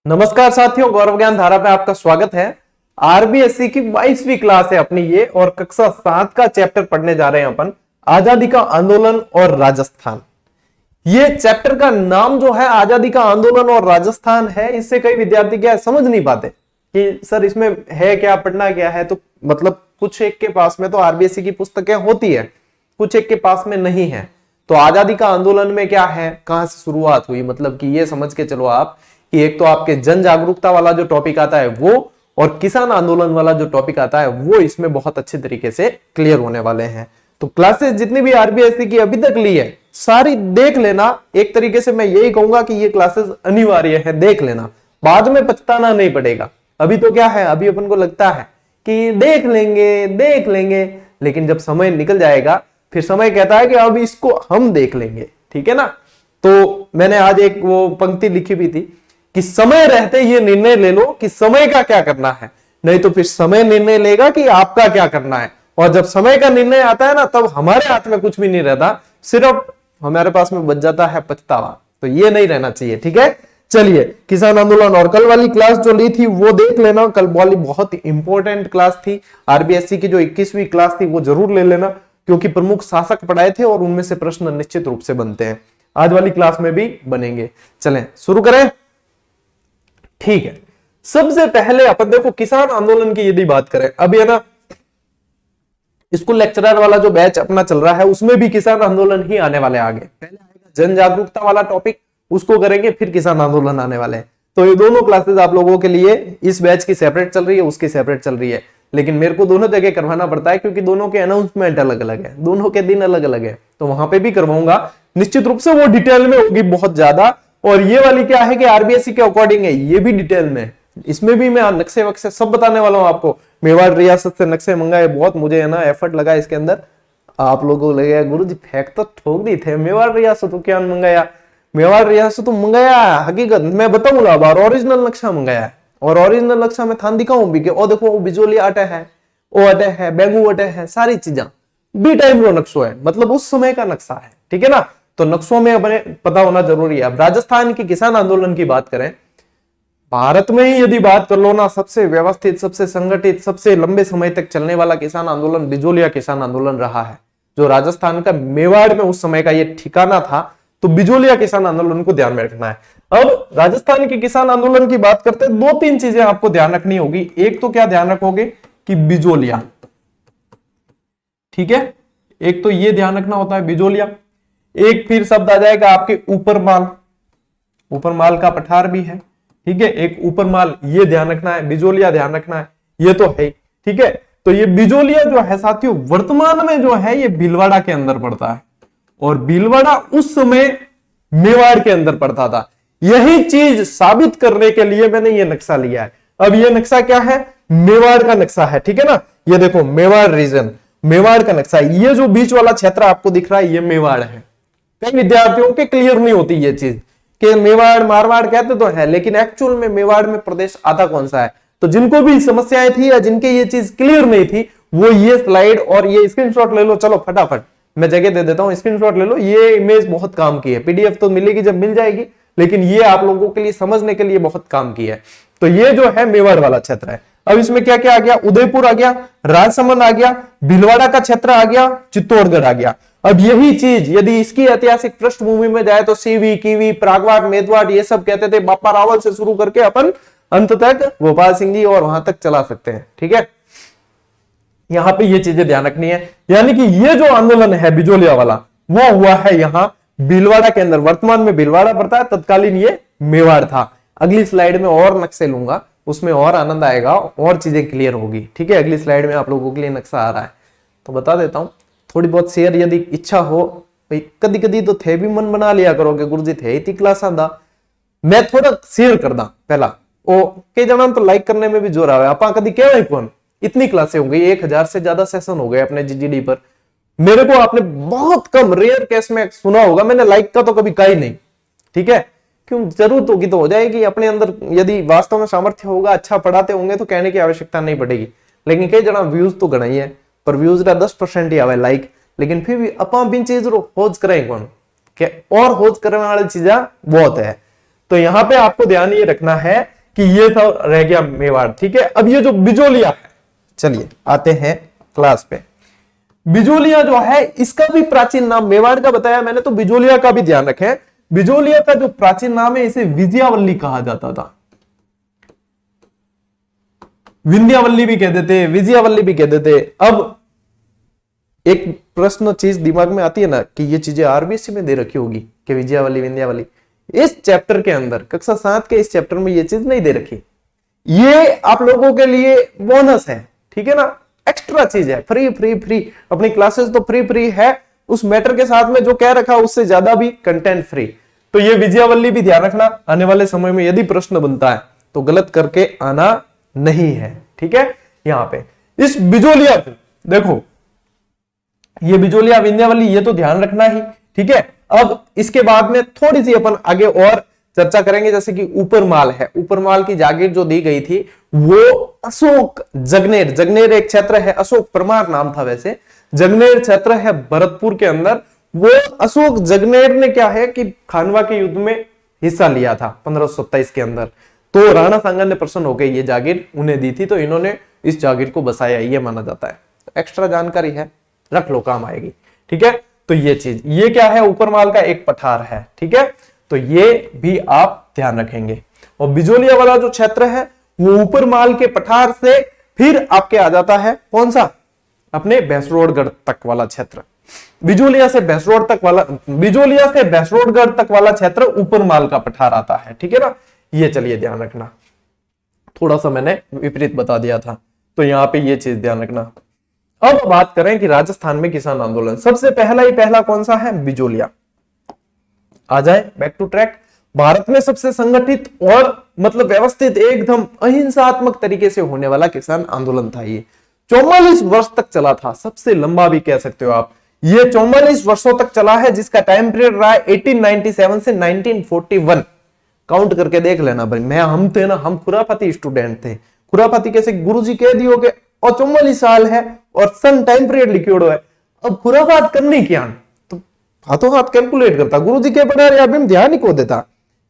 नमस्कार साथियों, गौरव ज्ञान धारा पे आपका स्वागत है। आरबीएससी की 22वीं क्लास है अपनी ये, और कक्षा 7 का चैप्टर पढ़ने जा रहे हैं अपन, आजादी का आंदोलन और राजस्थान। ये चैप्टर का नाम जो है आजादी का आंदोलन और राजस्थान है। इससे कई विद्यार्थी क्या समझ नहीं पाते कि सर इसमें है क्या, पढ़ना क्या है। तो मतलब कुछ एक के पास में तो आरबीएससी की पुस्तकें होती है, कुछ एक के पास में नहीं है। तो आजादी का आंदोलन में क्या है, कहां से शुरुआत हुई, मतलब कि ये समझ के चलो आप कि एक तो आपके जन जागरूकता वाला जो टॉपिक आता है वो, और किसान आंदोलन वाला जो टॉपिक आता है वो इसमें बहुत अच्छे तरीके से क्लियर होने वाले हैं। तो क्लासेस जितनी भी आरबीएससी की अभी तक ली है सारी देख लेना। एक तरीके से मैं यही कहूंगा कि ये क्लासेस अनिवार्य है, देख लेना, बाद में पछताना नहीं पड़ेगा। अभी तो क्या है, अभी अपन को लगता है कि देख लेंगे, लेकिन जब समय निकल जाएगा फिर समय कहता है कि अब इसको हम देख लेंगे, ठीक है ना। तो मैंने आज एक वो पंक्ति लिखी भी थी कि समय रहते ये निर्णय ले लो कि समय का क्या करना है, नहीं तो फिर समय निर्णय लेगा कि आपका क्या करना है। और जब समय का निर्णय आता है ना, तब हमारे हाथ में कुछ भी नहीं रहता, सिर्फ हमारे पास में बच जाता है पछतावा। तो ये नहीं रहना चाहिए, ठीक है। चलिए, किसान आंदोलन और कल वाली क्लास जो ली थी वो देख लेना। कल वाली बहुत इंपॉर्टेंट क्लास थी, आरबीएससी की जो 21वीं क्लास थी वो जरूर ले लेना, क्योंकि प्रमुख शासक पढ़ाए थे और उनमें से प्रश्न निश्चित रूप से बनते हैं। आज वाली क्लास में भी बनेंगे। चलें शुरू करें, ठीक है। सबसे पहले अपन देखो किसान आंदोलन की यदि बात करें, अभी है ना स्कूल लेक्चरर वाला जो बैच अपना चल रहा है उसमें भी किसान आंदोलन ही आने वाले आगे। पहले आएगा जन जागरूकता वाला टॉपिक, उसको करेंगे, फिर किसान आंदोलन आने वाले हैं। तो ये दोनों क्लासेस आप लोगों के लिए, इस बैच की सेपरेट चल रही है, उसकी सेपरेट चल रही है, लेकिन मेरे को दोनों जगह करवाना पड़ता है क्योंकि दोनों के अनाउंसमेंट अलग अलग है, दोनों के दिन अलग अलग है। तो वहां पे भी करवाऊंगा, निश्चित रूप से वो डिटेल में होगी बहुत ज्यादा। और ये वाली क्या है कि आरबीएससी के अकॉर्डिंग है, ये भी डिटेल में, इसमें भी मैं नक्शे वक्शे सब बताने वाला हूं आपको। मेवाड़ रियासत से नक्शे मंगाए, बहुत मुझे है ना एफर्ट लगा इसके अंदर। आप लोगों को लगेगा गुरु जी फेंक तो ठोक दी थे, मेवाड़ रियासत तो क्या मंगाया, मेवाड़ रियासत तो मंगाया, हकीकत मैं बताऊंगा अब। ओरिजिनल नक्शा मंगाया है, और ओरिजिनल नक्शा में थान दिखाऊं भी कि ओ देखो वो बिजोली अटे है, ओ अटे है, बेंगू अटे है, सारी चीजा बी टाइम रो नक्शो है, मतलब उस समय का नक्शा है, ठीक है ना। तो नक्शों में अपने पता होना जरूरी है। अब राजस्थान की किसान आंदोलन की बात करें, भारत में ही यदि बात कर लो ना, सबसे व्यवस्थित, सबसे संगठित, सबसे लंबे समय तक चलने वाला किसान आंदोलन बिजोलिया किसान आंदोलन रहा है, जो राजस्थान का मेवाड़ में उस समय का ये ठिकाना था। तो बिजोलिया किसान आंदोलन को ध्यान में रखना है। अब राजस्थान के किसान आंदोलन की बात करते हैं, दो तीन चीजें आपको ध्यान रखनी होगी। एक तो क्या ध्यान रखोगे कि बिजोलिया, ठीक है, एक तो ये ध्यान रखना होता है बिजोलिया। एक फिर शब्द आ जाएगा आपके ऊपर माल, ऊपर माल का पठार भी है, ठीक है, एक ऊपर माल, ये ध्यान रखना है। बिजोलिया ध्यान रखना है, ये तो है, ठीक है। तो ये बिजोलिया जो है साथियों वर्तमान में जो है ये भीलवाड़ा के अंदर पड़ता है, और भीलवाड़ा उस समय मेवाड़ के अंदर पड़ता था। यही चीज साबित करने के लिए मैंने ये नक्शा लिया है। अब ये नक्शा क्या है, मेवाड़ का नक्शा है, ठीक है ना। ये देखो मेवाड़ रीजन, मेवाड़ का नक्शा, ये जो बीच वाला क्षेत्र आपको दिख रहा है ये मेवाड़ है। कई विद्यार्थियों के क्लियर नहीं होती ये चीज कि मेवाड़ मारवाड़ कहते तो है, लेकिन एक्चुअल में मेवाड़ में प्रदेश आता कौन सा है। तो जिनको भी समस्याएं थी या जिनके ये चीज क्लियर नहीं थी, वो ये स्लाइड और ये स्क्रीनशॉट ले लो। चलो फटाफट मैं जगह दे देता हूं, स्क्रीनशॉट ले लो। ये इमेज बहुत काम की है, पीडीएफ तो मिलेगी जब मिल जाएगी, लेकिन ये आप लोगों के लिए समझने के लिए बहुत काम की है। तो ये जो है मेवाड़ वाला क्षेत्र है। अब इसमें क्या क्या आ गया, उदयपुर आ गया, राजसमंद आ गया, भीलवाड़ा का क्षेत्र आ गया, चित्तौड़गढ़ आ गया। अब यही चीज यदि इसकी ऐतिहासिक पृष्ठभूमि में जाए तो सीवी, कीवी, प्रागवाट, मेदवाट ये सब कहते थे। बापा रावल से शुरू करके अपन अंत तक गोपाल सिंह जी और वहां तक चला सकते हैं, ठीक है। यहां पे ये चीजें ध्यान रखनी है। यानी कि ये जो आंदोलन है बिजोलिया वाला वो हुआ है यहां भीलवाड़ा के अंदर। वर्तमान में भीलवाड़ा पड़ता है, तत्कालीन ये मेवाड़ था। अगली स्लाइड में और नक्शे लूंगा, उसमें और आनंद आएगा, और चीजें क्लियर होगी, ठीक है। अगली स्लाइड में आप लोगों के लिए नक्शा आ रहा है तो बता देता हूं। थोड़ी बहुत शेयर यदि इच्छा हो, कदी कदी तो थे भी मन बना लिया करोगे गुरु जी थे इतनी क्लास आंदा, मैं थोड़ा शेयर कर दा पहला ओ कई जना तो लाइक करने में भी जोर आवे। आपा कदी कह कौन, इतनी क्लासें हो गई, 1000 से ज्यादा सेशन हो गए अपने जीजीडी पर। मेरे को आपने बहुत कम रेयर केस में सुना होगा, मैंने लाइक का तो कभी कहा ही नहीं, ठीक है। क्यों, जरूरत होगी तो हो जाएगी, अपने अंदर यदि वास्तव में सामर्थ्य होगा, अच्छा पढ़ाते होंगे तो कहने की आवश्यकता नहीं पड़ेगी। लेकिन कई जना व्यूज तो गणा ही है, पर व्यूज का 10% ही आवे लाइक, लेकिन फिर भी अपा बिन चीज खोज करें कौन के, और खोज करने वाली चीजा बहुत है। तो यहाँ पे आपको ध्यान ये रखना है कि ये था रह गया मेवाड़। ठीक है, अब ये जो बिजोलिया है, चलिए आते हैं क्लास पे। बिजोलिया जो है इसका भी प्राचीन नाम, मेवाड़ का बताया मैंने, तो बिजोलिया का भी ध्यान रखें। बिजोलिया का जो प्राचीन नाम है इसे विजयावल्ली कहा जाता था। विंध्यावल्ली भी कहते थे, विजयावल्ली भी कहते थे। अब एक प्रश्न चीज दिमाग में आती है ना कि ये चीजें आरबीएससी में दे रखी होगी कि विजयावल्ली विंध्यावल्ली, इस चैप्टर के अंदर कक्षा 7 के इस चैप्टर में ये चीज नहीं दे रखी। ये आप लोगों के लिए बोनस है, ठीक है ना, एक्स्ट्रा चीज है, फ्री फ्री फ्री। अपनी क्लासेस तो फ्री फ्री है, उस मैटर के साथ में जो कह रखा उससे ज्यादा भी कंटेंट फ्री। तो ये विजयावल्ली भी ध्यान रखना, आने वाले समय में यदि प्रश्न बनता है तो गलत करके आना नहीं है। ठीक है, यहां पे इस बिजोलिया को देखो, ये बिजोलिया विंध्यावल्ली ये तो ध्यान रखना ही। ठीक है, अब इसके बाद में थोड़ी सी अपन आगे और चर्चा करेंगे, जैसे कि ऊपरमाल है। ऊपरमाल की जागीर जो दी गई थी वो अशोक जगनेर, जगनेर एक क्षेत्र है, अशोक परमार नाम था वैसे, जगनेर क्षेत्र है भरतपुर के अंदर। वो अशोक जगनेर ने क्या है कि खानवा के युद्ध में हिस्सा लिया था 1527 के अंदर। तो राणा सांगा ने प्रसन्न होकर ये जागीर उन्हें दी थी, तो इन्होंने इस जागीर को बसाया, ये माना जाता है। एक्स्ट्रा जानकारी है, रख लो, काम आएगी। ठीक है, तो ये चीज, ये क्या है, ऊपरमाल का एक पठार है। ठीक है, तो ये भी आप ध्यान रखेंगे। और बिजोलिया वाला जो क्षेत्र है वो ऊपरमाल के पठार से फिर आपके आ जाता है कौन सा, अपने भैंसरोडगढ़ तक वाला क्षेत्र। बिजोलिया से भैंसरोडगढ़ तक वाला क्षेत्र ऊपरमाल का पठार आता है। ठीक है ना, ये चलिए ध्यान रखना, थोड़ा सा मैंने विपरीत बता दिया था, तो यहां पे ये चीज ध्यान रखना। अब बात करें कि राजस्थान में किसान आंदोलन, सबसे पहला कौन सा है, बिजोलिया। आ जाए बैक टू ट्रैक। भारत में सबसे संगठित और मतलब व्यवस्थित एकदम अहिंसात्मक तरीके से होने वाला किसान आंदोलन था। ये 44 वर्ष तक चला था, सबसे लंबा भी कह सकते हो आप। ये 44 वर्षों तक चला है, जिसका टाइम पीरियड रहा है 1897 से 1941। काउंट करके देख लेना भाई, हम थे ना, हम खुराफाती स्टूडेंट थे। खुराफाती कैसे, गुरुजी कह दियो के और 44 साल है और सन टाइम पीरियड लिखियोड़ो है। अब खुराफात करनी क्या, तो हाथों हाथ कैलकुलेट करता, गुरुजी क्या पढ़ा रहे, अभी ध्यान ही को देता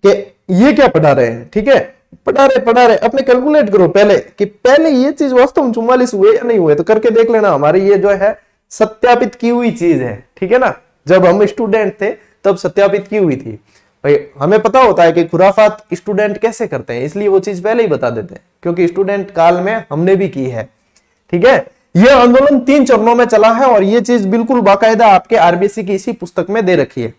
कि ये क्या पढ़ा रहे हैं। ठीक है, पढ़ा रहे अपने कैलकुलेट करो पहले कि पहले ये चीज वास्तव में 44 हुए या नहीं हुए, तो करके देख लेना। हमारी ये जो है सत्यापित की हुई चीज है। ठीक है ना, जब हम स्टूडेंट थे तब सत्यापित की हुई थी भाई। हमें पता होता है कि खुराफात स्टूडेंट कैसे करते हैं, इसलिए वो चीज पहले ही बता देते हैं, क्योंकि स्टूडेंट काल में हमने भी की है। ठीक है, यह आंदोलन 3 चरणों में चला है और यह चीज बिल्कुल बाकायदा आपके आरबीएससी की इसी पुस्तक में दे रखी है।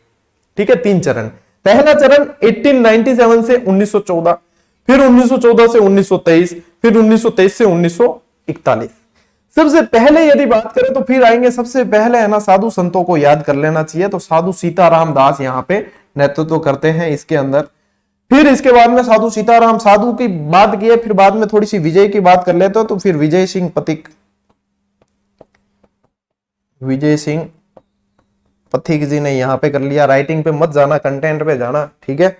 ठीक है, 3 चरण। पहला चरण 1897 से 1914, फिर 1914 से 1923, फिर 1923 से 1941। सबसे पहले यदि बात करें तो फिर आएंगे, सबसे पहले है ना, साधु संतों को याद कर लेना चाहिए। तो साधु सीताराम दास यहाँ पे नेतृत्व करते हैं इसके अंदर। फिर इसके बाद में साधु सीताराम, साधु की बात की है, फिर बाद में थोड़ी सी विजय की बात कर लेते हो, तो फिर विजय सिंह पथिक जी ने यहाँ पे कर लिया। राइटिंग पे मत जाना, कंटेंट पे जाना। ठीक है,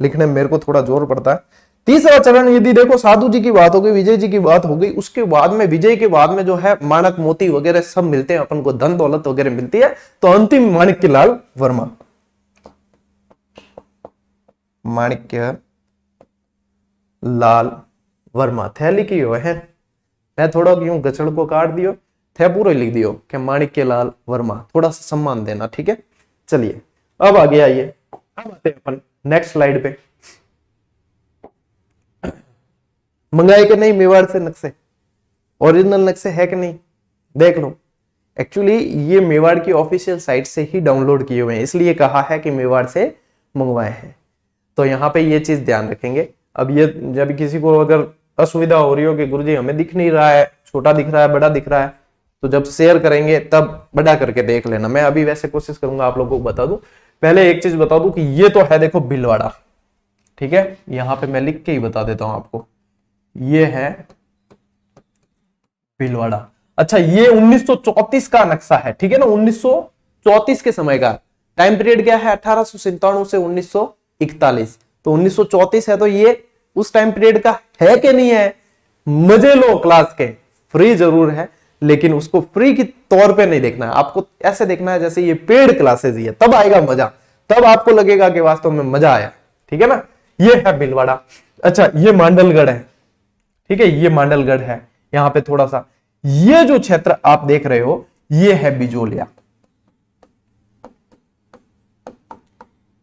लिखने में मेरे को थोड़ा जोर पड़ता है। तीसरा चरण यदि देखो, साधु जी की बात हो गई, विजय जी की बात हो गई, उसके बाद में विजय के बाद में जो है माणक मोती वगैरह सब मिलते हैं, अपन को धन दौलत वगैरह मिलती है। तो अंतिम माणिक्यलाल वर्मा, माणिक्य लाल वर्मा, थे लिखी हो है, मैं थोड़ा क्यों गचड़ को काट दियो, थे पूरा लिख दियो कि माणिक्यलाल वर्मा, थोड़ा सा सम्मान देना। ठीक है, चलिए अब आगे आइए, अब आते हैं अपन नेक्स्ट स्लाइड पे। मंगाए कि नहीं मेवाड़ से नक्शे, ओरिजिनल नक्शे है कि नहीं, देख लो। एक्चुअली ये मेवाड़ की ऑफिशियल साइट से ही डाउनलोड किए हुए हैं, इसलिए कहा है कि मेवाड़ से मंगवाए हैं। तो यहाँ पे ये चीज ध्यान रखेंगे। अब ये जब किसी को अगर असुविधा हो रही हो कि गुरुजी हमें दिख नहीं रहा है, छोटा दिख रहा है, बड़ा दिख रहा है, तो जब शेयर करेंगे तब बड़ा करके देख लेना। मैं अभी वैसे कोशिश करूंगा आप लोगों को बता दूं। पहले एक चीज बता दूं कि ये तो है देखो भीलवाड़ा। ठीक है, यहां पे मैं लिख के ही बता देता हूं आपको, ये है भीलवाड़ा। अच्छा, ये 1934 का नक्शा है। ठीक है ना, 1934 के समय का टाइम पीरियड क्या है, 1897 से 1941। तो 1934 है, तो ये उस टाइम पीरियड का है कि नहीं है। मजे लो क्लास के, फ्री जरूर है, लेकिन उसको फ्री की तौर पे नहीं देखना है, आपको ऐसे देखना है जैसे ये पेड क्लासेस ही है, तब आएगा मजा, तब आपको लगेगा कि वास्तव में मजा आया। ठीक है ना, ये है भीलवाड़ा। अच्छा ये मांडलगढ़ है, ठीक है, ये मांडलगढ़ है। यहां पे थोड़ा सा ये जो क्षेत्र आप देख रहे हो ये है बिजोलिया,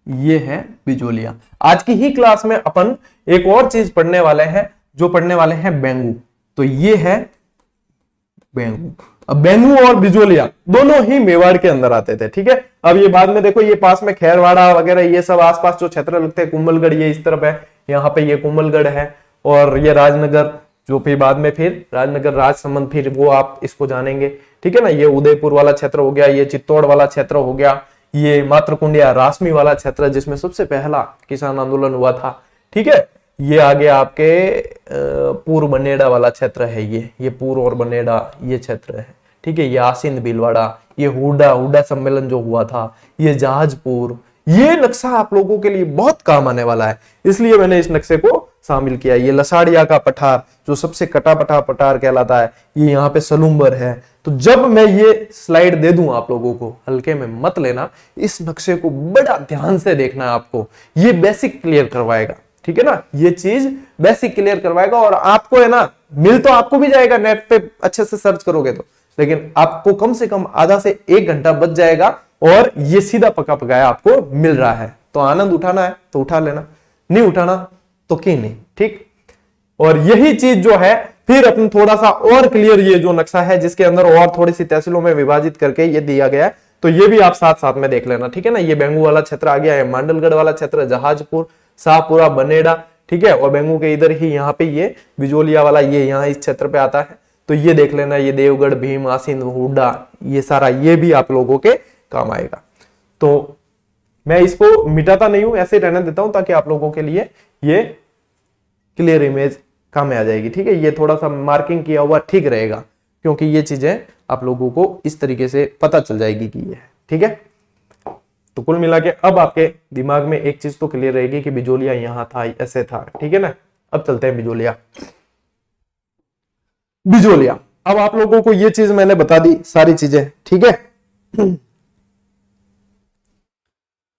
ये है बिजोलिया। आज की ही क्लास में अपन एक और चीज पढ़ने वाले हैं, जो पढ़ने वाले हैं बेंगू। तो ये है बेंगू। अब बेंगू और बिजोलिया दोनों ही मेवाड़ के अंदर आते थे, ठीक है। अब ये बाद में देखो, ये पास में खैरवाड़ा वगैरह ये सब आसपास जो क्षेत्र लगते हैं, कुंभलगढ़ ये इस तरफ है, यहाँ पे ये कुंभलगढ़ है, और ये राजनगर जो फिर बाद में फिर राजनगर राजसमंद, फिर वो आप इसको जानेंगे, ठीक है ना। ये उदयपुर वाला क्षेत्र हो गया, ये चित्तौड़ वाला क्षेत्र हो गया, ये मातृकुंडिया रासमी वाला क्षेत्र जिसमें सबसे पहला किसान आंदोलन हुआ था, ठीक है। ये आगे आपके पूर्व बनेड़ा वाला क्षेत्र है, ये पूर्व और बनेड़ा ये क्षेत्र है, ठीक है। ये आसिंद भीलवाड़ा, ये हुडा सम्मेलन जो हुआ था, ये जहाजपुर। ये नक्शा आप लोगों के लिए बहुत काम आने वाला है, इसलिए मैंने इस नक्शे को शामिल किया। ये लसाड़िया का पठार जो सबसे कटा पठा पठार कहलाता है, ये यहाँ पे सलूम्बर है। तो जब मैं ये स्लाइड दे दूं आप लोगों को, हल्के में मत लेना, इस नक्शे को बड़ा ध्यान से देखना है आपको, ये बेसिक क्लियर करवाएगा, ठीक है ना। ये चीज बेसिक क्लियर करवाएगा, और आपको है ना, मिल तो आपको भी जाएगा नेट पे अच्छे से सर्च करोगे तो, लेकिन आपको कम से कम आधा से 1 घंटा बच जाएगा, और ये सीधा पका पकाया आपको मिल रहा है। तो आनंद उठाना है तो उठा लेना, नहीं उठाना तो क्यों नहीं, ठीक। और यही चीज जो है फिर अपन थोड़ा सा और क्लियर, ये जो नक्शा है जिसके अंदर और थोड़ी सी तहसीलों में विभाजित करके ये दिया गया है, तो ये भी आप साथ साथ में देख लेना, ठीक है ना। ये बेंगू वाला क्षेत्र आ गया है, मांडलगढ़ वाला क्षेत्र, जहाजपुर, शाहपुरा, बनेड़ा, ठीक है। और बेंगू के इधर ही यहाँ पे ये बिजोलिया वाला ये यहाँ इस क्षेत्र पे आता है, तो ये देख लेना। ये देवगढ़, भीम, आसिंद, हुड्डा, ये सारा ये भी आप लोगों के काम आएगा। तो मैं इसको मिटाता नहीं हूं, ऐसे रहने देता हूं ताकि आप लोगों के लिए ये क्लियर इमेज काम में आ जाएगी, ठीक है। ये थोड़ा सा मार्किंग किया हुआ ठीक रहेगा, क्योंकि ये चीजें आप लोगों को इस तरीके से पता चल जाएगी कि ये है, ठीक है। तो कुल मिला के अब आपके दिमाग में एक चीज तो क्लियर रहेगी कि बिजोलिया यहां था, ऐसे था, ठीक है ना। अब चलते हैं बिजोलिया। बिजोलिया, अब आप लोगों को ये चीज मैंने बता दी सारी चीजें, ठीक है।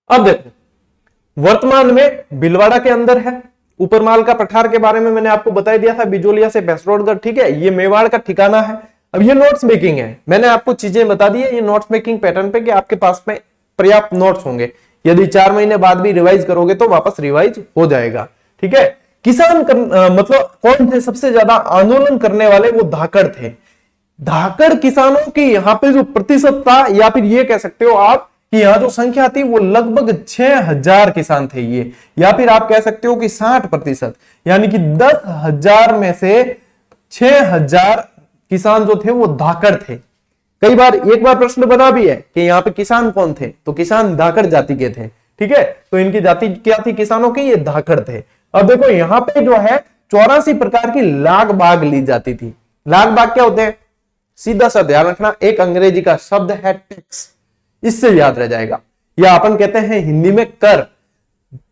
अब देखो, वर्तमान में भीलवाड़ा के अंदर है, ऊपरमाल का पठार के बारे में मैंने आपको बता दिया था, बिजोलिया से भैंसरोडगढ़, ठीक है। ये मेवाड़ का ठिकाना है। अब ये नोट्स मेकिंग है, मैंने आपको चीजें बता दी है ये नोट्स मेकिंग पैटर्न पे कि आपके पास में पर्याप्त नोट्स होंगे, यदि 4 महीने बाद भी रिवाइज करोगे तो वापस रिवाइज हो जाएगा, ठीक है। किसान मतलब कौन थे सबसे ज्यादा आंदोलन करने वाले, वो धाकड़ थे। धाकड़ किसानों की यहाँ पे जो प्रतिशत था, या फिर ये कह सकते हो आप कि यहाँ जो संख्या थी वो लगभग 6000 किसान थे ये, या फिर आप कह सकते हो कि 60%, यानी कि 10,000 में से 6000 किसान जो थे वो धाकड़ थे। कई बार एक बार प्रश्न बना भी है कि यहाँ पे किसान कौन थे, तो किसान धाकड़ जाति के थे, ठीक है। तो इनकी जाति क्या थी किसानों की, ये धाकड़ थे। अब देखो यहाँ पे जो है 84 प्रकार की लाग बाग ली जाती थी। लाग बाग क्या होते हैं, सीधा सा ध्यान रखना, एक अंग्रेजी का शब्द है टैक्स, इससे याद रह जाएगा। या अपन कहते हैं हिंदी में कर।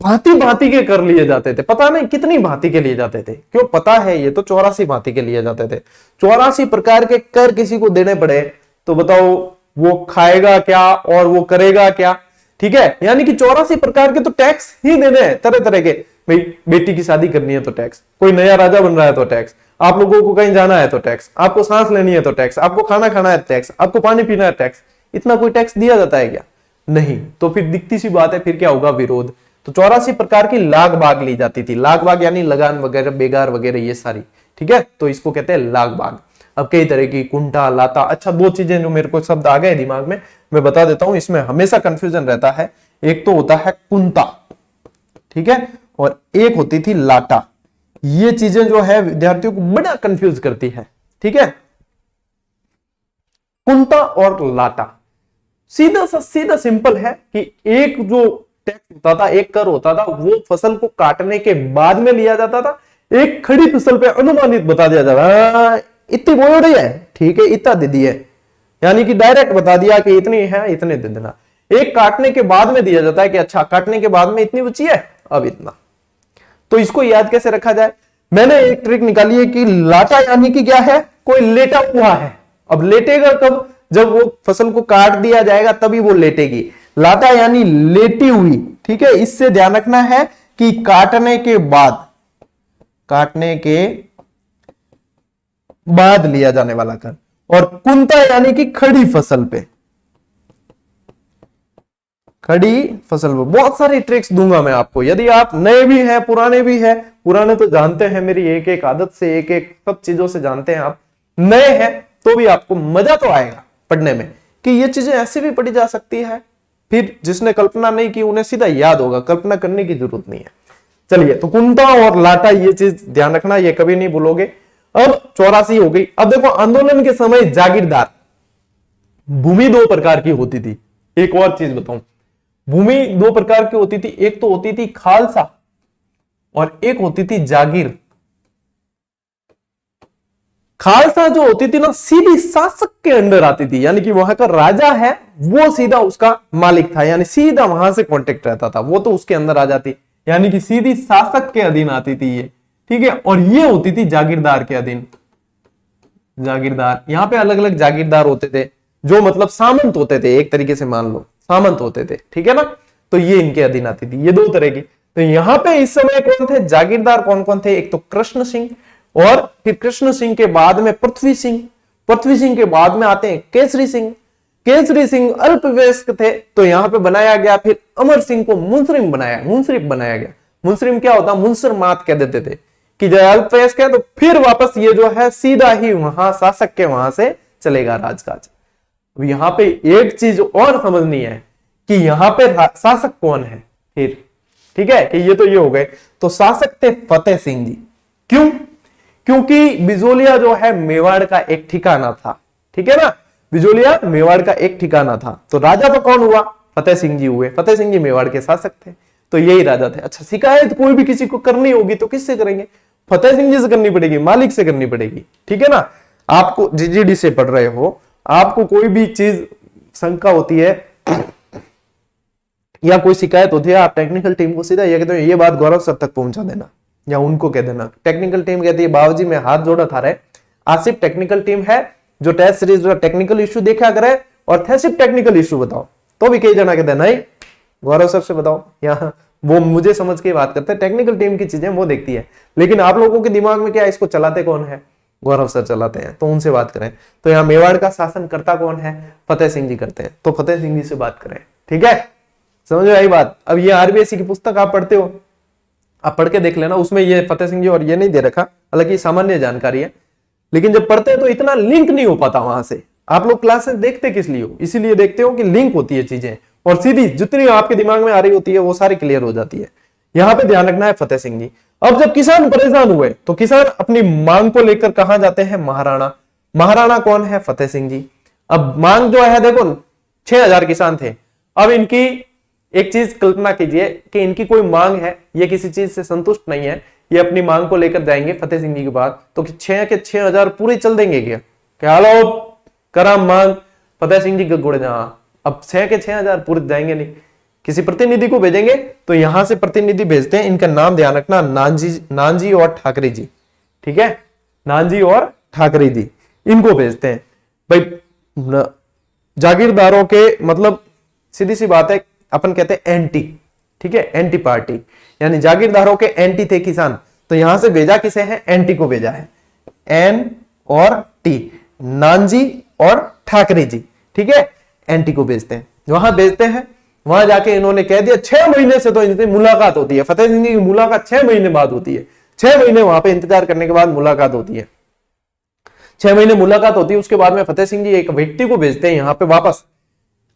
भांति भांति के कर लिए जाते थे, पता नहीं कितनी भांति के लिए जाते थे, क्यों पता है, ये तो 84 भांति के लिए जाते थे। 84 प्रकार के कर किसी को देने पड़े तो बताओ वो खाएगा क्या और वो करेगा क्या, ठीक है। यानी कि 84 प्रकार के तो टैक्स ही देने हैं, तरह तरह के। भाई बेटी की शादी करनी है तो टैक्स, कोई नया राजा बन रहा है तो टैक्स, आप लोगों को कहीं जाना है तो टैक्स, आपको सांस लेनी है तो टैक्स, आपको खाना खाना है टैक्स, आपको पानी पीना है टैक्स। इतना कोई टैक्स दिया जाता है क्या, नहीं। तो फिर दिखती सी बात है, फिर क्या होगा, विरोध। तो 84 प्रकार की लाग बाग ली जाती थी। लाग बाग यानी लगान वगैरह, बेगार वगैरह ये सारी, ठीक है। तो इसको कहते हैं लाग बाग। अब कई तरह की कुंटा, लाता, अच्छा 2 चीजें जो मेरे को शब्द आ गए दिमाग में मैं बता देता हूं, इसमें हमेशा कंफ्यूजन रहता है। एक तो होता है कुंता, ठीक है, और एक होती थी लाटा। ये चीजें जो है विद्यार्थियों को बड़ा कंफ्यूज करती है, ठीक है। कुंता और लाटा सीधा सिंपल है कि एक जो टैक्स होता था, एक कर होता था, वो फसल को काटने के बाद में लिया जाता था। एक खड़ी फसल पे अनुमानित बता दिया जाता है, इतनी बोई रही है, ठीक है, इतना दे दिए, यानी कि डायरेक्ट बता दिया कि इतनी है, इतने दे देना। एक काटने के बाद में दिया जाता है कि अच्छा काटने के बाद में इतनी बची है, अब इतना। तो इसको याद कैसे रखा जाए, मैंने एक ट्रिक निकाली है कि लाटा यानी कि क्या है, कोई लेटा हुआ है। अब लेटेगा कब, जब वो फसल को काट दिया जाएगा तभी वो लेटेगी। लाटा यानी लेटी हुई, ठीक है। इससे ध्यान रखना है कि काटने के बाद, काटने के बाद लिया जाने वाला कर। और कुंता यानी कि खड़ी फसल पे, खड़ी फसल पे। बहुत सारी ट्रिक्स दूंगा मैं आपको, यदि आप नए भी हैं पुराने भी हैं, पुराने तो जानते हैं मेरी एक एक आदत से, एक एक सब चीजों से जानते हैं, आप नए हैं तो भी आपको मजा तो आएगा पढ़ने में कि ये चीजें ऐसे भी पढ़ी जा सकती है। फिर जिसने कल्पना नहीं की उन्हें सीधा याद होगा, कल्पना करने की जरूरत नहीं है। चलिए, तो कुंता और लाटा ये चीज ध्यान रखना, ये कभी नहीं भूलोगे। अब 84 हो गई। अब देखो, आंदोलन के समय जागीरदार, भूमि दो प्रकार की होती थी। एक और चीज बताऊं, भूमि दो प्रकार की होती थी, एक तो होती थी खालसा और एक होती थी जागीर। खालसा जो होती थी ना, सीधी शासक के अंडर आती थी, यानी कि वहां का राजा है वो सीधा उसका मालिक था, यानी सीधा वहां से कांटेक्ट रहता था, वो तो उसके अंदर आ जाती, यानी कि सीधी शासक के अधीन आती थी ये, ठीक है। और ये होती थी जागीरदार के अधीन। जागीरदार, यहां पे अलग अलग जागीरदार होते थे जो मतलब सामंत होते थे, एक तरीके से मान लो सामंत होते थे, ठीक है ना। तो ये इनके अधीन आती थी, ये दो तरह की। तो यहां पे इस समय कौन थे जागीरदार, कौन कौन थे, एक तो कृष्ण सिंह, और फिर कृष्ण सिंह के बाद में पृथ्वी सिंह, पृथ्वी सिंह के बाद में आते हैं केसरी सिंह। केसरी सिंह अल्पवयस्क थे तो यहां पे बनाया गया, फिर अमर सिंह को मुंसरिम बनाया गया। मुंसरिम क्या होता, मुंसर मात कह देते थे कि जब अल्पवयस्क है तो फिर वापस ये जो है सीधा ही वहां शासक के वहां से चलेगा राजकाज। अब यहां पे एक चीज और समझनी है कि यहां पे शासक कौन है फिर, ठीक है, कि ये तो ये हो गए। तो शासक थे फतेह सिंह जी। क्यों? क्योंकि बिजोलिया जो है मेवाड़ का एक ठिकाना था, ठीक है ना, बिजोलिया मेवाड़ का एक ठिकाना था। तो राजा तो कौन हुआ, फतेह सिंह जी हुए। फतेह सिंह जी मेवाड़ के शासक थे, तो यही राजा थे। अच्छा, शिकायत कोई भी किसी को करनी होगी तो किससे करेंगे, फतेह सिंह जी से करनी पड़ेगी, मालिक से करनी पड़ेगी, ठीक है ना। आपको जीजीडी से पढ़ रहे हो, आपको कोई भी चीज शंका होती है या कोई शिकायत होती है, आप टेक्निकल टीम को सीधा ये कहते हो, ये बात गौरव सर तक पहुंचा देना या उनको कह देना। टेक्निकल टीम कहती है बाबूजी मैं हाथ जोड़ा था रहे, आसिफ टेक्निकल टीम है जो टेस्ट सीरीज जो टेक्निकल इश्यू देखा करे और थे सिर्फ टेक्निकल इश्यू बताओ, तो भी कई जना कहते हैं नहीं गौरव सर से बताओ, यहाँ वो मुझे समझ के बात करते हैं। टेक्निकल टीम की चीजें वो देखती है, लेकिन आप लोगों के दिमाग में क्या, इसको चलाते कौन है, गौरव सर चलाते हैं, तो उनसे बात करें। तो यहाँ मेवाड़ का शासन करता कौन है, फतेह सिंह जी करते हैं, तो फतेह सिंह जी से बात करें, ठीक है, समझ में आई बात। अब ये आरबीएससी की पुस्तक आप पढ़ते हो, आप पढ़ के देख लेना, उसमें ये फतेह सिंह जी और ये नहीं दे रखा, हालांकि सामान्य जानकारी है, लेकिन जब पढ़ते हैं तो इतना लिंक नहीं हो पाता वहां से। आप लोग क्लासेस देखते किस लिए हो, इसीलिए देखते हो कि लिंक होती है चीजें, और सीधी जितनी आपके दिमाग में आ रही होती है वो सारी क्लियर हो जाती है। यहां पे ध्यान रखना है फतेह सिंह जी। अब जब किसान परेशान हुए तो किसान अपनी मांग को लेकर कहां जाते हैं, महाराणा। महाराणा कौन है, फतेह सिंह जी। अब मांग जो है देखो 6000 किसान थे। अब इनकी एक चीज कल्पना कीजिए कि इनकी कोई मांग है, ये किसी चीज से संतुष्ट नहीं है, ये अपनी मांग को लेकर जाएंगे फतेह सिंह जी के पास, तो 6 के 6000 पूरे चल देंगे क्या हेलो करा मांग, फतेह सिंह जी के घोड़े जहां। अब 6 के 6000 पूरे जाएंगे नहीं, किसी प्रतिनिधि को भेजेंगे, तो यहां से प्रतिनिधि भेजते हैं, इनका नाम ध्यान रखना, नानजी और ठाकरे जी, ठीक है, नानजी और ठाकरे जी, इनको भेजते हैं। भाई जागीरदारों के मतलब सीधी सी बात है, अपन कहते हैं एंटी, ठीक है, एंटी पार्टी, यानी जागीरदारों के एंटी थे किसान, तो यहां से भेजा किसे है, एंटी को भेजा है, एन और टी, नानजी और ठाकरे जी, ठीक है, एंटी को भेजते हैं, वहां भेजते हैं। वहां जाके इन्होंने कह दिया 6 महीने से तो इनसे मुलाकात होती है, फतेह सिंह जी की मुलाकात 6 महीने बाद होती है, 6 महीने वहां पे इंतजार करने के बाद मुलाकात होती है, 6 महीने मुलाकात होती है। उसके बाद में फतेह सिंह जी एक व्यक्ति को भेजते हैं यहाँ पे वापस,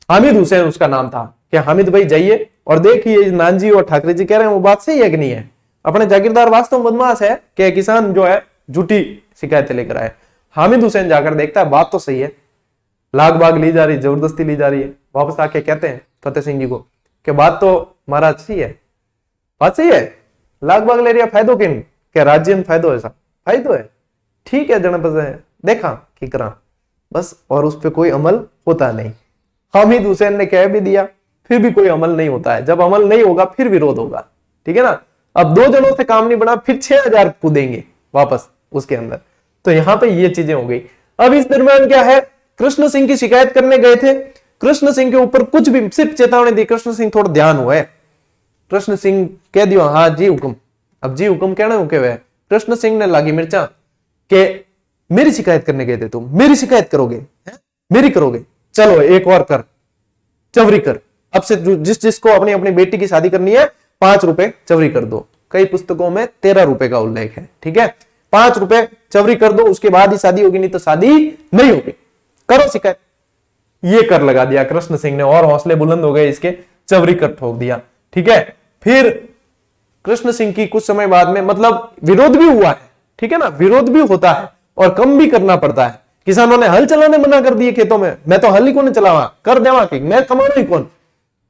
हामिद हुसैन उसका नाम था, क्या हामिद भाई जाइए और देखिए नानजी और ठाकरे जी कह रहे हैं वो बात सही है कि नहीं है, अपने जागीरदार वास्तव में बदमाश है कि किसान जो है झूठी शिकायतें लेकर आए। हामिद हुसैन जाकर देखता है बात तो सही है, लाग बाग ली जा रही, जबरदस्ती ली जा रही है। वापस आके कहते हैं फतेह सिंह जी को कि बात तो महाराज सही है, बात सही है, लाग बाग ले रही है, फायदो किन, क्या राज्य में फायदो है, साहब फायदो है, ठीक है जनपद है, देखा की करा बस, और उस पर कोई अमल होता नहीं। हामिद हुसैन ने कह भी दिया, फिर भी कोई अमल नहीं होता है, जब अमल नहीं होगा फिर विरोध होगा, ठीक है ना। अब 2 जनों से काम नहीं बना, फिर 6000 कूदेंगे वापस उसके अंदर, तो यहां पे ये चीजें हो गई। अब इस दरमियान क्या है, कृष्ण सिंह की शिकायत करने गए थे, कृष्ण सिंह के ऊपर कुछ भी सिर्फ चेतावनी दी, कृष्ण सिंह थोड़ा ध्यान हुआ है, कृष्ण सिंह कह दियो हाँ जी हुक्म, अब जी हुक्म कहना हो के कृष्ण सिंह ने लागी मिर्चा के मेरी शिकायत करने गए थे, तुम मेरी शिकायत करोगे, है? मेरी करोगे, चलो एक और कर, चवरी कर। अब से जिस जिसको अपनी अपनी बेटी की शादी करनी है 5 रुपए चवरी कर दो। कई पुस्तकों में 13 रुपए का उल्लेख है, ठीक है। 5 रुपए चवरी कर दो, उसके बाद ही शादी होगी, नहीं तो शादी नहीं होगी, करो शिकायत। ये कर लगा दिया कृष्ण सिंह ने और हौसले बुलंद हो गए इसके, चवरी कर ठोक दिया, ठीक है। फिर कृष्ण सिंह की कुछ समय बाद में मतलब विरोध भी हुआ है, ठीक है ना, विरोध भी होता है और कम भी करना पड़ता है। किसानों ने हल चलाने मना कर दिए खेतों में, मैं तो हल ही कौन चलावा, कर देवा कि मैं कमाऊं ही कौन,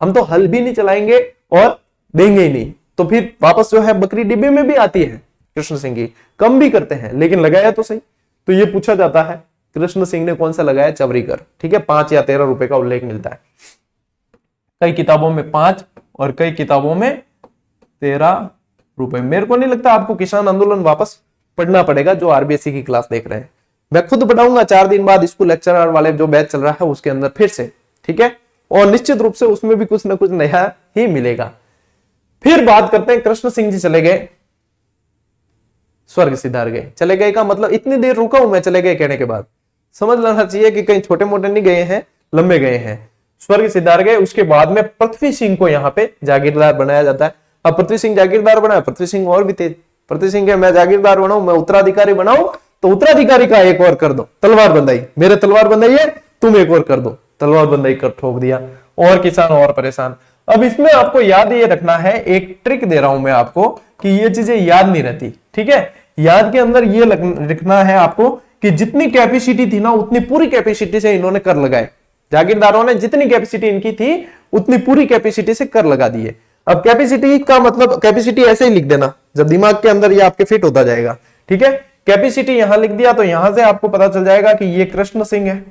हम तो हल भी नहीं चलाएंगे और देंगे ही नहीं। तो फिर वापस जो है बकरी डिब्बे में भी आती है कृष्ण सिंह की, कम भी करते हैं लेकिन लगाया तो सही। तो ये पूछा जाता है कृष्ण सिंह ने कौन सा लगाया, चवरी कर, ठीक है। 5 या 13 रुपए का उल्लेख मिलता है, कई किताबों में 5 और कई किताबों में 13 रुपए। मेरे को नहीं लगता आपको किसान आंदोलन वापस पढ़ना पड़ेगा जो आरबीएससी की क्लास देख रहे हैं, मैं खुद पढ़ाऊंगा 4 दिन बाद स्कूल लेक्चरर वाले जो बैच चल रहा है उसके अंदर फिर से, ठीक है। और निश्चित रूप से उसमें भी कुछ ना कुछ नया ही मिलेगा। फिर बात करते हैं, कृष्ण सिंह जी चले गए, स्वर्ग सिधार गए। चले गए का मतलब इतनी देर रुका हूं मैं चले गए कहने के बाद, समझ लेना चाहिए कि कहीं छोटे मोटे नहीं गए हैं, लंबे गए हैं। स्वर्ग सिधार गए, उसके बाद में पृथ्वी सिंह को यहाँ पे जागीरदार बनाया जाता है। अब पृथ्वी सिंह जागीरदार बना, पृथ्वी सिंह और भी तेज, पृथ्वी सिंह के मैं जागीरदार बनाऊं, मैं उत्तराधिकारी बनाऊं, तो उत्तराधिकारी का एक और कर दो, तलवार बंदाई, मेरे तलवार बंदाई है, तुम एक और कर दो, तलवार बंदाई कर ठोक दिया, और किसान और परेशान। अब इसमें आपको याद ये रखना है, एक ट्रिक दे रहा हूं मैं आपको कि ये चीजें याद नहीं रहती, ठीक है। याद के अंदर ये लिखना है आपको कि जितनी कैपेसिटी थी ना उतनी पूरी कैपेसिटी से इन्होंने कर लगाए, जागीरदारों ने जितनी कैपेसिटी इनकी थी उतनी पूरी कैपेसिटी से कर लगा दिए। अब कैपेसिटी का मतलब कैपेसिटी ऐसे ही लिख देना, जब दिमाग के अंदर ये आपके फिट होता जाएगा, ठीक है। कैपेसिटी यहां लिख दिया तो यहां से आपको पता चल जाएगा कि ये कृष्ण सिंह है,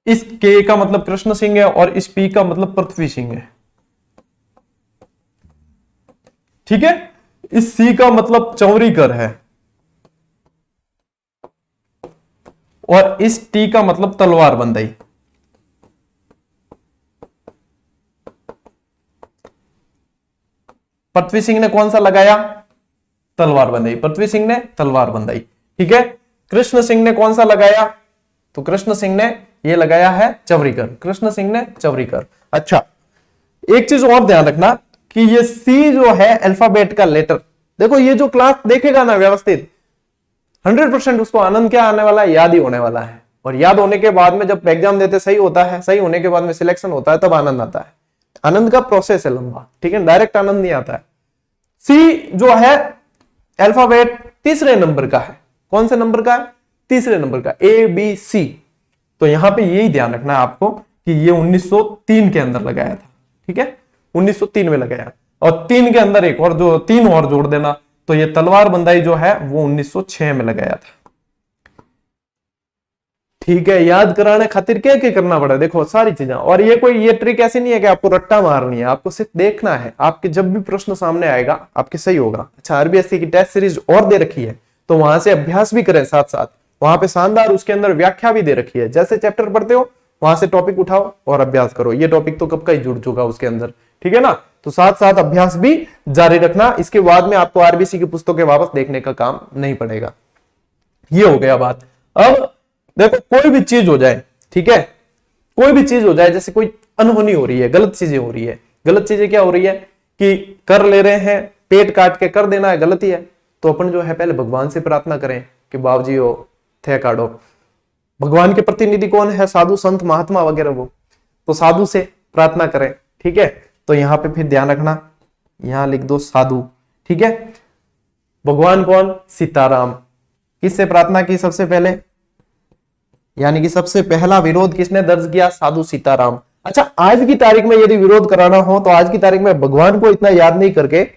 इस के का मतलब कृष्ण सिंह है और इस पी का मतलब पृथ्वी सिंह है, ठीक है। इस सी का मतलब चौरीकर है और इस टी का मतलब तलवार बंदाई। पृथ्वी सिंह ने कौन सा लगाया, तलवार बंदाई, पृथ्वी सिंह ने तलवार बंदाई, ठीक है। कृष्ण सिंह ने कौन सा लगाया, तो कृष्ण सिंह ने ये लगाया है चवरीकर, कृष्ण सिंह ने चवरीकर। अच्छा, एक चीज और ध्यान रखना कि ये सी जो है अल्फाबेट का लेटर, देखो ये जो क्लास देखेगा ना व्यवस्थित 100% उसको आनंद क्या आने वाला है, याद ही होने वाला है। और याद होने के बाद में जब एग्जाम देते सही होता है, सही होने के बाद में सिलेक्शन होता है, तब आनंद आता है। आनंद का प्रोसेस है लंबा, ठीक है, डायरेक्ट आनंद नहीं आता है। सी जो है अल्फाबेट तीसरे नंबर का है, कौन से नंबर का है, तीसरे नंबर का, ए बी सी। तो यहां पे यही ध्यान रखना है आपको कि ये 1903 के अंदर लगाया था, ठीक है, 1903 में लगाया। और 3 के अंदर एक और जो 3 और जोड़ देना, तो ये तलवार बंदाई जो है वो 1906 में लगाया था, ठीक है। याद कराने खातिर क्या क्या करना पड़ा, देखो सारी चीजें। और ये कोई ये ट्रिक ऐसी नहीं है कि आपको रट्टा मारनी है, आपको सिर्फ देखना है, आपके जब भी प्रश्न सामने आएगा आपके सही होगा। अच्छा, आरबीएससी की टेस्ट सीरीज और दे रखी है तो वहां से अभ्यास भी करें साथ साथ, वहां पे शानदार उसके अंदर व्याख्या भी दे रखी है। जैसे चैप्टर पढ़ते हो वहां से टॉपिक उठाओ और अभ्यास करो। ये टॉपिक तो कब का ही जुड़ चुका उसके अंदर, ठीक है ना। तो साथ साथ अभ्यास भी जारी रखना, इसके बाद में आपको आरबीसी की पुस्तकें वापस देखने का काम नहीं पड़ेगा। ये हो गया बात। अब देखो कोई भी चीज हो जाए, ठीक है, कोई भी चीज हो जाए, जैसे कोई अनहोनी हो रही है, गलत चीजें हो रही है। गलत चीजें क्या हो रही है कि कर ले रहे हैं, पेट काट के कर देना है, गलती है। तो अपन जो है पहले भगवान से प्रार्थना करें कि बाबूजी हो थे काटो। भगवान के प्रतिनिधि कौन है, साधु संत महात्मा वगैरह, वो तो साधु से प्रार्थना करें, ठीक है। तो यहां पे फिर ध्यान रखना, यहां लिख दो साधु, ठीक है। भगवान कौन, सीताराम। किससे प्रार्थना की सबसे पहले, यानी कि सबसे पहला विरोध किसने दर्ज किया, साधु सीताराम। अच्छा, आज की तारीख में यदि विरोध कराना हो तो आज की तारीख में भगवान को इतना याद नहीं करके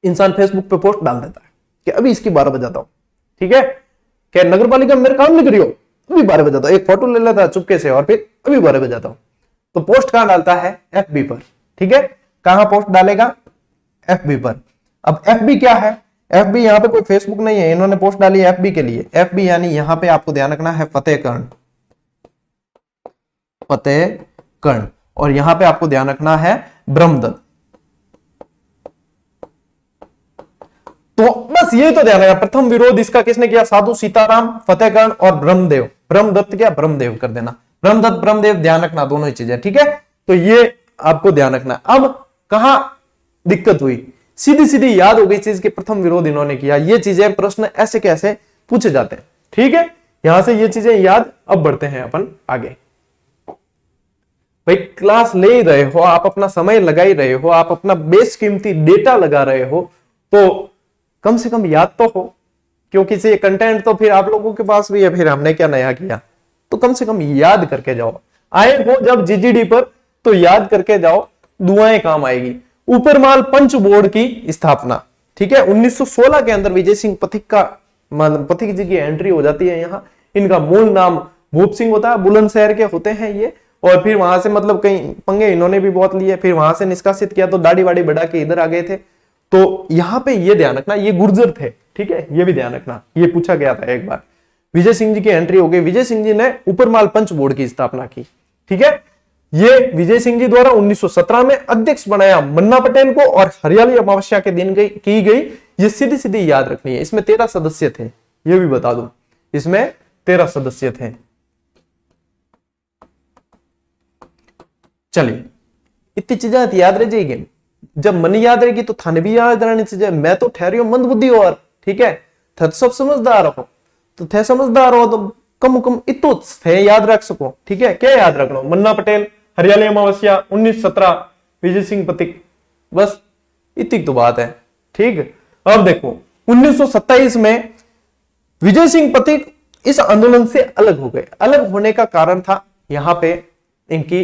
इंसान फेसबुक पे पोस्ट डाल देता है कि अभी इसकी 12 बजाता हूं, ठीक है। क्या नगर पालिका में मेरे काम नहीं करियो, अभी 12 बजाता हूं, एक फोटो ले लेता है चुपके से और फिर अभी 12 बजाता हूं। तो पोस्ट कहां डालता है, एफबी पर, ठीक है। कहां पोस्ट डालेगा, एफबी पर। अब एफबी क्या है, एफबी यहां पे कोई फेसबुक नहीं है, इन्होंने पोस्ट डाली है एफबी के लिए। एफबी यानी यहां पे आपको ध्यान रखना है फतेहकर्ण। फतेहगढ़। और यहां पे आपको ध्यान रखना है ब्रह्मदत्त। तो बस ये तो ध्यान रखना, प्रथम विरोध इसका किसने किया? साधु सीताराम, फतेहगढ़ और ब्रह्मदेव। ब्रह्मदत्त क्या? ब्रह्मदेव कर देना, ब्रह्मदत्त ब्रह्मदेव, ध्यान रखना दोनों ही चीजें, ठीक है। तो ये आपको ध्यान रखना। अब कहां दिक्कत हुई? सीधी सीधी याद हो गई चीज के प्रथम विरोध इन्होंने किया। ये चीजें प्रश्न ऐसे कैसे पूछे जाते हैं, ठीक है। यहां से ये चीजें याद। अब बढ़ते हैं अपन आगे। भाई क्लास ले ही रहे हो आप, अपना समय लगा ही रहे हो आप, अपना बेशकीमती डेटा लगा रहे हो, तो कम से कम याद तो हो, क्योंकि ये कंटेंट तो फिर आप लोगों के पास भी है, फिर हमने क्या नया किया, तो कम से कम याद करके जाओ। आए हो जब जीजीडी पर तो याद करके जाओ, दुआएं काम आएगी। ऊपरमाल पंच बोर्ड की स्थापना, ठीक है, 1916 के अंदर विजय सिंह पथिक जी की एंट्री हो जाती है यहाँ। इनका मूल नाम भूप सिंह होता है, बुलंदशहर के होते हैं ये। और फिर वहां से मतलब कई पंगे इन्होंने भी बहुत लिए, फिर वहां से निष्कासित किया तो दाढ़ी वाड़ी बढ़ा के इधर आ गए थे। तो यहां पे ये ध्यान रखना, ये गुर्जर थे, ठीक है, ये भी ध्यान रखना, ये पूछा गया था एक बार। विजय सिंह जी की एंट्री हो गई। विजय सिंह जी ने ऊपरमाल पंच बोर्ड की स्थापना की, ठीक है। ये विजय सिंह जी द्वारा 1917 में अध्यक्ष बनाया मन्ना पटेल को, और हरियाली अमावस्या के दिन की गई। ये सीधी सीधी याद रखनी है। इसमें 13 सदस्य थे, ये भी बता दूं, इसमें 13 सदस्य थे। चलिए, इतनी चीजें याद रह जाएगी। जब मन याद रहेगी तो थाने भी याद रहनी चाहिए। मैं तो ठहरियो मंद बुद्धि हो, और ठीक है, थे तो सब समझदार हो, तो थे समझदार हो तो कम इतो थे याद रख सको, ठीक है। क्या याद रख लो? मन्ना पटेल, हरियाली अमावस्या, 1917, विजय सिंह पथिक, बस इतनी तो बात है, ठीक। अब देखो 1927 में विजय सिंह पथिक इस आंदोलन से अलग हो गए। अलग होने का कारण था यहां पे इनकी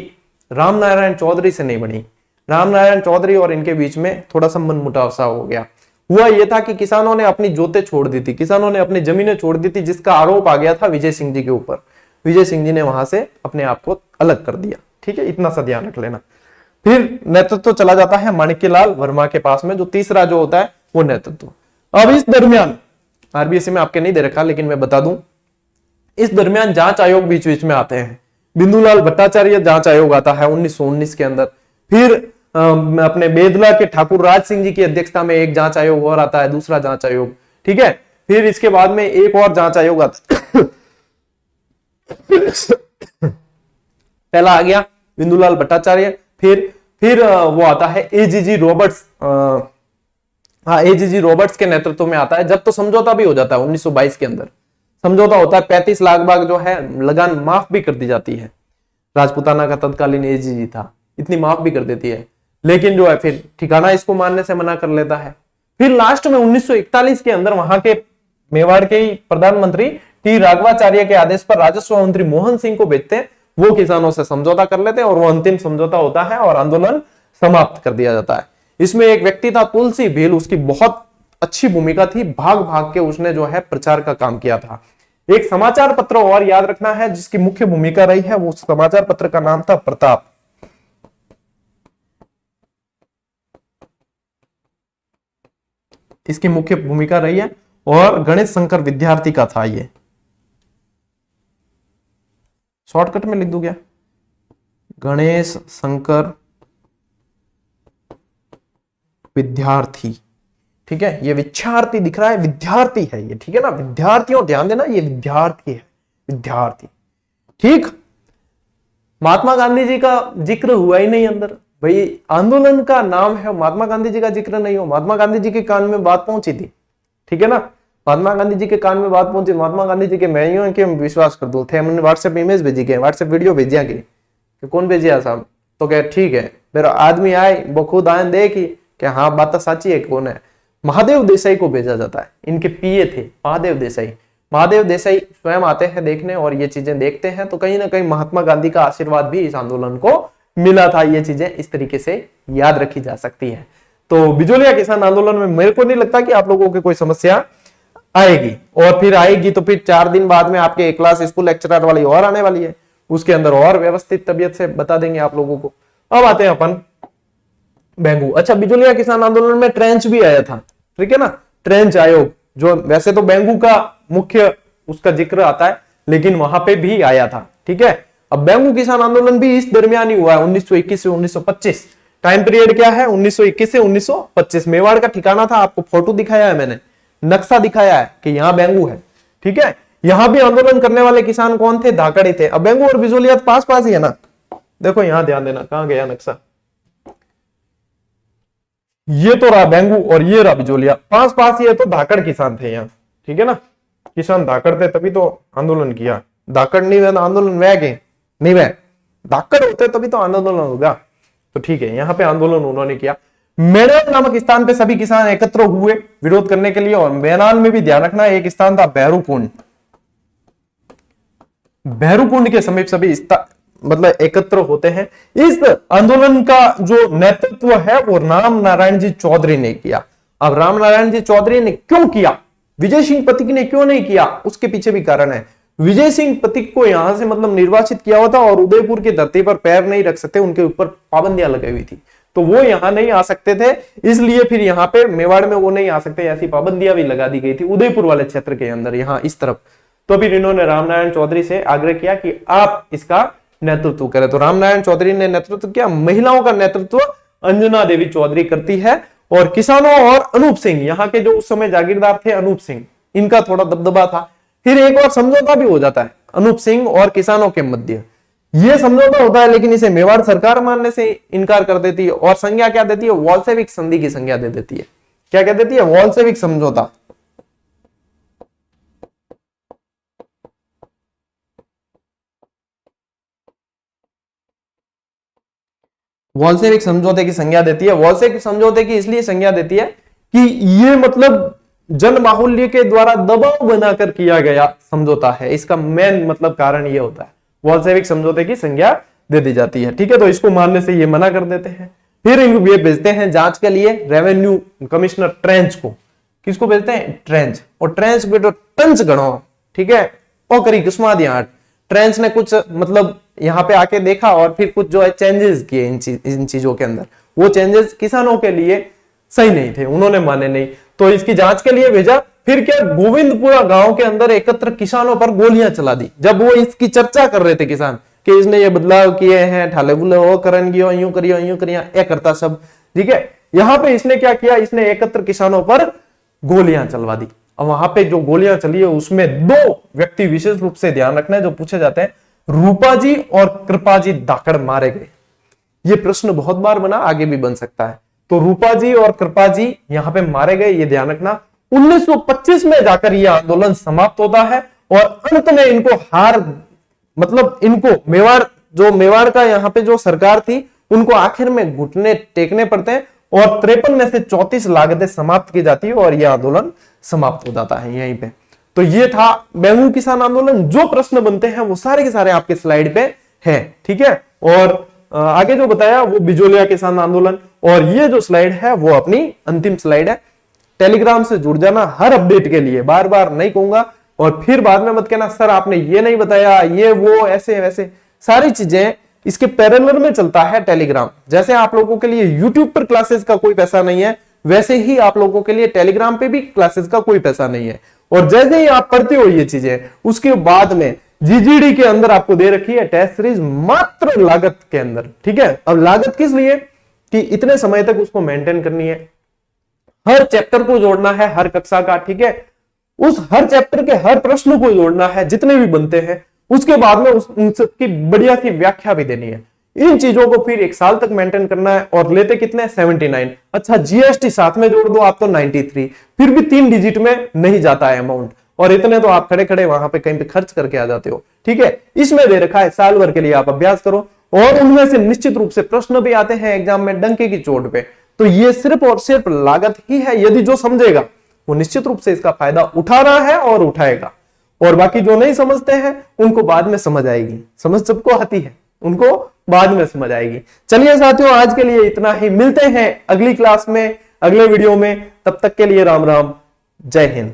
रामनारायण चौधरी से नहीं बनी। रामनारायण चौधरी और इनके बीच में थोड़ा सा मनमुटाव सा हो गया। हुआ यह था कि किसानों ने अपनी जोतें छोड़ दी थी, किसानों ने अपनी जमीनें छोड़ दी थी, जिसका आरोप आ गया था विजय सिंह जी के ऊपर। विजय सिंह जी ने वहां से अपने आप को अलग कर दिया, ठीक है, इतना सा ध्यान रख लेना। फिर नेतृत्व चला जाता है माणिक्यलाल वर्मा के पास में, जो तीसरा जो होता है वो नेतृत्व। अब इस दरमियान आरबीएससी में आपके नहीं दे रखा, लेकिन मैं बता दूं, इस दरमियान जांच आयोग बीच बीच में आते हैं। बिंदुलाल भट्टाचार्य जांच आयोग आता है 1919 के अंदर। फिर अपने बेदला के ठाकुर राज सिंह जी की अध्यक्षता में एक जांच आयोग और आता है, दूसरा जांच आयोग, ठीक है। फिर इसके बाद में एक और जांच आयोग आता है। पहला आ गया बिंदुलाल भट्टाचार्य, फिर वो आता है एजीजी रॉबर्ट्स। एजीजी रॉबर्ट्स के नेतृत्व में आता है। जब तो समझौता भी हो जाता है 1922 के अंदर, समझौता होता है, 35 लाख भाग जो है लगान माफ भी कर दी जाती है। राजपूताना का तत्कालीन एजीजी था, इतनी माफ भी कर देती है, लेकिन जो है फिर ठिकाना इसको मानने से मना कर लेता है। फिर लास्ट में 1941 के अंदर वहां के मेवाड़ के प्रधानमंत्री टी राघवाचार्य के आदेश पर राजस्व मंत्री मोहन सिंह को भेजते हैं। वो किसानों से समझौता कर लेते हैं और वो अंतिम समझौता होता है और आंदोलन समाप्त कर दिया जाता है। इसमें एक व्यक्ति था तुलसी भील, उसकी बहुत अच्छी भूमिका थी, भाग भाग के उसने जो है प्रचार का काम किया था। एक समाचार पत्र और याद रखना है जिसकी मुख्य भूमिका रही है, वो समाचार पत्र का नाम था प्रताप। इसकी मुख्य भूमिका रही है और गणेश शंकर विद्यार्थी का था ये। शॉर्टकट में लिख दूं क्या? गणेश शंकर विद्यार्थी, ठीक है। ये विद्यार्थी दिख रहा है, विद्यार्थी है ये, ठीक है ना। विद्यार्थियों ध्यान देना, ये विद्यार्थी है, विद्यार्थी, ठीक। महात्मा गांधी जी का जिक्र हुआ ही नहीं अंदर। भाई आंदोलन का नाम है, महात्मा गांधी जी का जिक्र नहीं हो। महात्मा गांधी जी के कान में बात पहुंची थी, ठीक है ना। महात्मा गांधी जी के कान में बात पहुंची, महात्मा गांधी जी के मैं यूं कि विश्वास कर दो थे। हमने व्हाट्सएप इमेज भेजी गई, व्हाट्सएप वीडियो भेजिया गई कि कौन भेजिया साहब, तो क्या ठीक है, मेरा आदमी आए वो खुद आए दे कि हाँ बात तो सच्ची है, कौन है। महादेव देसाई को भेजा जाता है, इनके पीए थे महादेव देसाई। महादेव देसाई स्वयं आते हैं देखने और ये चीजें देखते हैं, तो कहीं ना कहीं महात्मा गांधी का आशीर्वाद भी इस आंदोलन को मिला था। ये चीजें इस तरीके से याद रखी जा सकती है। तो बिजोलिया किसान आंदोलन में मेरे को नहीं लगता कि आप लोगों की कोई समस्या आएगी, और फिर आएगी तो फिर 4 दिन बाद में आपके एक क्लास स्कूल लेक्चरर वाली और आने वाली है, उसके अंदर और व्यवस्थित तबियत से बता देंगे आप लोगों को। अब आते हैं अपन बेंगू। अच्छा, बिजोलिया किसान आंदोलन में ट्रेंच भी आया था, ठीक है ना। ट्रेंच आयोग जो वैसे तो बेंगू का मुख्य उसका जिक्र आता है, लेकिन वहां पे भी आया था, ठीक है। अब बेंगू किसान आंदोलन भी इस दरमियान ही हुआ है, 1921 से 1925। टाइम पीरियड क्या है, 1921 से 1925। मेवाड़ का ठिकाना था, आपको फोटो दिखाया है मैंने, नक्शा दिखाया है कि यहां बेंगू है। ठीक है, यहां भी आंदोलन करने वाले किसान कौन थे, धाकड़ थे। अब बेंगू और बिजोलिया पास पास ही है ना, देखो यहां ध्यान देना, कहां गया नक्शा, ये तो रहा बेंगू और ये रहा बिजोलिया, पास पास ही है, तो धाकड़ किसान थे यहाँ। ठीक है ना, किसान धाकड़ थे तभी तो आंदोलन किया, धाकड़ नहीं हुआ आंदोलन वह के नहीं, वह धाकड़ होते तभी तो आंदोलन होगा। तो ठीक है, यहाँ पे आंदोलन उन्होंने किया। मेरठ नामक स्थान पे सभी किसान एकत्र हुए विरोध करने के लिए, और मैदान में भी ध्यान रखना एक स्थान था भैरूकुंड, भैरूकुंड के समीप सभी मतलब एकत्र होते हैं। इस आंदोलन का जो नेतृत्व है वो राम नारायण जी चौधरी ने किया। अब राम नारायण जी चौधरी ने क्यों किया, विजय सिंह पथिक ने क्यों नहीं किया, उसके पीछे भी कारण है। विजय सिंह पथिक को यहां से मतलब निर्वाचित किया हुआ था और उदयपुर की धरती पर पैर नहीं रख सकते, उनके ऊपर पाबंदियां लगी हुई थी, तो वो यहां नहीं आ सकते थे, इसलिए फिर यहाँ पे मेवाड़ में वो नहीं आ सकते, ऐसी पाबंदियां भी लगा दी गई थी उदयपुर वाले क्षेत्र के अंदर, यहाँ इस तरफ। तो फिर इन्होंने रामनारायण चौधरी से आग्रह किया कि आप इसका नेतृत्व करें, तो रामनारायण चौधरी ने नेतृत्व किया। महिलाओं का नेतृत्व अंजना देवी चौधरी करती है, और किसानों और अनूप सिंह, यहाँ के जो उस समय जागीरदार थे अनूप सिंह, इनका थोड़ा दबदबा था। फिर एक बार समझौता भी हो जाता है अनूप सिंह और किसानों के मध्य, ये समझौता होता है, लेकिन इसे मेवाड़ सरकार मानने से इनकार कर देती है, और संज्ञा क्या देती है, वॉल्शेविक संधि की संज्ञा दे देती है। क्या कह देती है, वॉल्शेविक समझौता। वॉल्शेविक समझौते की संज्ञा देती है। वॉल्शेविक समझौते की इसलिए संज्ञा देती है कि ये मतलब जन बाहुल्य के द्वारा दबाव बनाकर किया गया समझौता है, इसका मेन मतलब कारण ये होता है, वॉल्शेविक समझौते की संज्ञा दे दी जाती है। ठीक है, तो इसको मानने से ये मना कर देते हैं। फिर इनको ये भेजते हैं जांच के लिए रेवेन्यू कमिश्नर ट्रेंच को। किसको भेजते हैं, ट्रेंच। और ट्रेंच बेटो टंच गणो, ठीक है, ओ करी किस्मा दिया। ट्रेंच ने कुछ मतलब यहाँ पे आके देखा और फिर कुछ जो है चेंजेस किए इन चीजों के अंदर, वो चेंजेस किसानों के लिए सही नहीं थे, उन्होंने माने नहीं, तो इसकी जांच के लिए भेजा। फिर क्या, गोविंदपुरा गांव के अंदर एकत्र किसानों पर गोलियां चला दी। जब वो इसकी चर्चा कर रहे थे किसान कि इसने ये बदलाव किए हैं, ठाले बुले वो करेंगे, यूं करियो यूं करियो, ये करता सब। ठीक है, यहाँ पे इसने क्या किया, इसने एकत्र किसानों पर गोलियां चलवा दी। और वहां पे जो गोलियां चली है उसमें 2 व्यक्ति विशेष रूप से ध्यान रखना है जो पूछे जाते हैं, रूपाजी और कृपाजी धाकड़ मारे गए। ये प्रश्न बहुत बार बना, आगे भी बन सकता है। तो रूपाजी और कृपाजी यहां पे मारे गए, ये ध्यान रखना। 1925 में जाकर यह आंदोलन समाप्त होता है, और अंत में इनको हार मतलब इनको मेवाड़ का यहाँ पे जो सरकार थी उनको आखिर में घुटने टेकने पड़ते हैं, और 53 में से 34 लागतें समाप्त की जाती है, और यह आंदोलन समाप्त हो जाता है यहीं पे। तो ये था बेंगू किसान आंदोलन। जो प्रश्न बनते हैं वो सारे के सारे आपके स्लाइड पे है। ठीक है, और आगे जो बताया वो बिजोलिया किसान आंदोलन, और ये जो स्लाइड है वो अपनी अंतिम स्लाइड है। टेलीग्राम से जुड़ जाना हर अपडेट के लिए, बार बार नहीं कहूंगा, और फिर बाद में मत कहना सर आपने ये नहीं बताया, ये वो ऐसे वैसे, सारी चीजें इसके पैरेलल में चलता है टेलीग्राम। जैसे आप लोगों के लिए यूट्यूब पर क्लासेस का कोई पैसा नहीं है, वैसे ही आप लोगों के लिए टेलीग्राम पे भी क्लासेस का कोई पैसा नहीं है। और जैसे ही आप पढ़ते हो ये चीजें, उसके बाद में जीजीडी के अंदर आपको दे रखी है टेस्ट सीरीज मात्र लागत के अंदर। ठीक है, अब लागत किस लिए, कि इतने समय तक उसको मेंटेन करनी है, हर चैप्टर को जोड़ना है हर कक्षा का। ठीक है, उस हर चैप्टर के हर प्रश्न को जोड़ना है जितने भी बनते हैं, उसके बाद में उन सबकी बढ़िया सी व्याख्या भी देनी है। इन चीजों को फिर 1 साल तक मेंटेन करना है, और लेते कितने 79। अच्छा जीएसटी साथ में जोड़ दो आप तो 93, फिर भी 3 डिजिट में नहीं जाता है अमाउंट, और इतने तो आप खड़े खड़े वहां पे कहीं पे खर्च करके आ जाते हो। ठीक है, इसमें दे रखा है साल भर के लिए आप अभ्यास करो, और उनमें से निश्चित रूप से प्रश्न भी आते हैं एग्जाम में डंके की चोट पे। तो ये सिर्फ और सिर्फ लागत ही है, यदि जो समझेगा वो निश्चित रूप से इसका फायदा उठा रहा है और उठाएगा, और बाकी जो नहीं समझते हैं उनको बाद में समझ आएगी। समझ सबको आती है, उनको बाद में समझ आएगी। चलिए साथियों, आज के लिए इतना ही, मिलते हैं अगली क्लास में, अगले वीडियो में। तब तक के लिए राम राम, जय हिंद।